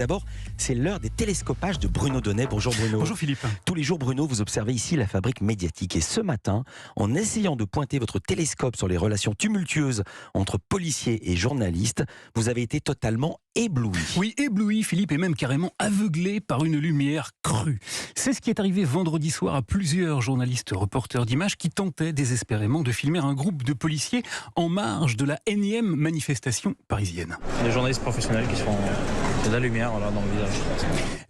D'abord, c'est l'heure des télescopages de Bruno Donnet. Bonjour Bruno. Bonjour Philippe. Tous les jours, Bruno, vous observez ici la fabrique médiatique. Et ce matin, en essayant de pointer votre télescope sur les relations tumultueuses entre policiers et journalistes, vous avez été totalement ébloui. Oui, ébloui Philippe, et même carrément aveuglé par une lumière crue. C'est ce qui est arrivé vendredi soir à plusieurs journalistes reporters d'images qui tentaient désespérément de filmer un groupe de policiers en marge de la énième manifestation parisienne. Des journalistes professionnels qui se font de la lumière dans le visage.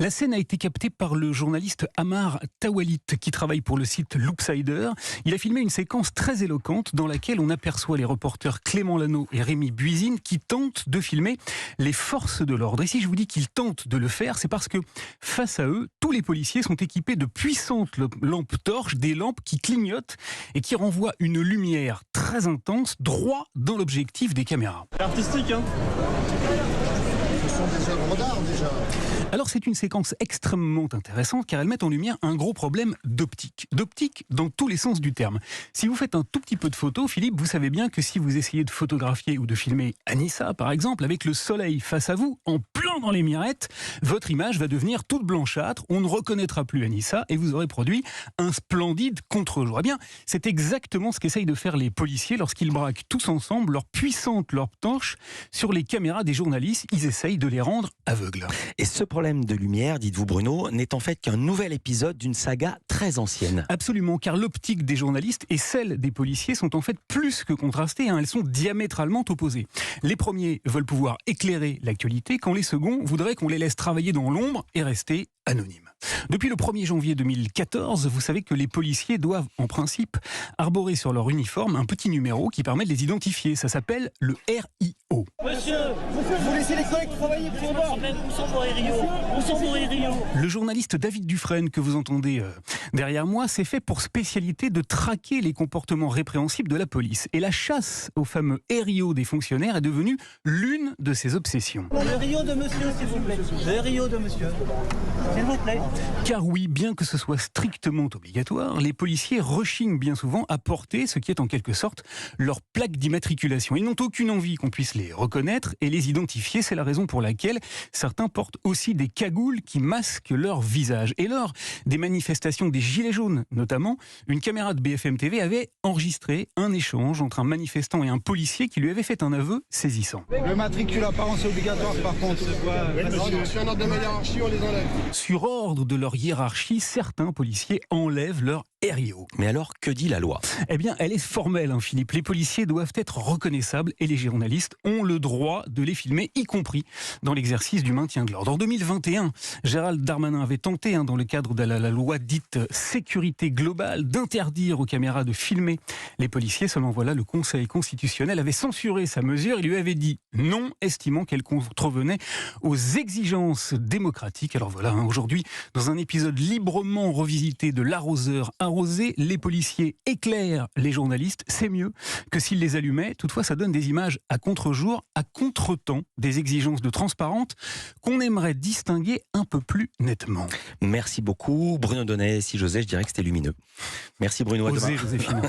La scène a été captée par le journaliste Amar Tawalit qui travaille pour le site Loopsider. Il a filmé une séquence très éloquente dans laquelle on aperçoit les reporters Clément Lano et Rémi Buisine qui tentent de filmer les forces de l'ordre. Et si je vous dis qu'ils tentent de le faire, c'est parce que face à eux, tous les policiers sont équipés de puissantes lampes torches, des lampes qui clignotent et qui renvoient une lumière très intense droit dans l'objectif des caméras. Artistique, hein. Ce sont des œuvres d'art déjà. Alors c'est une séquence extrêmement intéressante car elle met en lumière un gros problème d'optique. D'optique dans tous les sens du terme. Si vous faites un tout petit peu de photos, Philippe, vous savez bien que si vous essayez de photographier ou de filmer Anissa par exemple, avec le soleil face à vous, en plein dans les mirettes, votre image va devenir toute blanchâtre, on ne reconnaîtra plus Anissa et vous aurez produit un splendide contre-jour. Eh bien, c'est exactement ce qu'essayent de faire les policiers lorsqu'ils braquent tous ensemble leurs puissantes lampes torches sur les caméras des journalistes. Ils essayent de les rendre aveugles. Et ce problème de lumière, dites-vous Bruno, n'est en fait qu'un nouvel épisode d'une saga très ancienne. Absolument, car l'optique des journalistes et celle des policiers sont en fait plus que contrastées, elles sont diamétralement opposées. Les premiers veulent pouvoir éclairer l'actualité, quand les seconds voudraient qu'on les laisse travailler dans l'ombre et rester anonymes. Depuis le 1er janvier 2014, vous savez que les policiers doivent, en principe, arborer sur leur uniforme un petit numéro qui permet de les identifier. Ça s'appelle le RIO. Monsieur, vous laissez les collègues travailler pour moi. Où sont vos RIO? Où sont vos RIO? Le journaliste David Dufresne, que vous entendez derrière moi, s'est fait pour spécialité de traquer les comportements répréhensibles de la police. Et la chasse au fameux RIO des fonctionnaires est devenue l'une de ses obsessions. Le RIO de monsieur, s'il vous plaît. Le RIO de monsieur. S'il vous plaît. Car oui, bien que ce soit strictement obligatoire, les policiers rechignent bien souvent à porter ce qui est en quelque sorte leur plaque d'immatriculation. Ils n'ont aucune envie qu'on puisse les reconnaître et les identifier. C'est la raison pour laquelle certains portent aussi des cagoules qui masquent leur visage. Et lors des manifestations des Gilets jaunes, notamment, une caméra de BFM TV avait enregistré un échange entre un manifestant et un policier qui lui avait fait un aveu saisissant. Le matricule apparence obligatoire par contre. Oui, monsieur. Sur un ordre de ma hiérarchie, on les enlève. Sur ordre de leur hiérarchie, certains policiers enlèvent leur RIO. Mais alors, que dit la loi ? Eh bien, elle est formelle, Philippe. Les policiers doivent être reconnaissables et les journalistes ont le droit de les filmer, y compris dans l'exercice du maintien de l'ordre. En 2021, Gérald Darmanin avait tenté, dans le cadre de la loi dite sécurité globale, d'interdire aux caméras de filmer les policiers. Seulement voilà, le Conseil constitutionnel avait censuré sa mesure. Il lui avait dit non, estimant qu'elle contrevenait aux exigences démocratiques. Alors voilà, aujourd'hui, dans un épisode librement revisité de L'Arroseur arrosé, les policiers éclairent les journalistes. C'est mieux que s'ils les allumaient. Toutefois, ça donne des images à contre-jour, à contre-temps, des exigences de transparence qu'on aimerait distinguer un peu plus nettement. Merci beaucoup Bruno Donnet. Si j'osais, je dirais que c'était lumineux. Merci Bruno. À demain. Osez, Joséphine.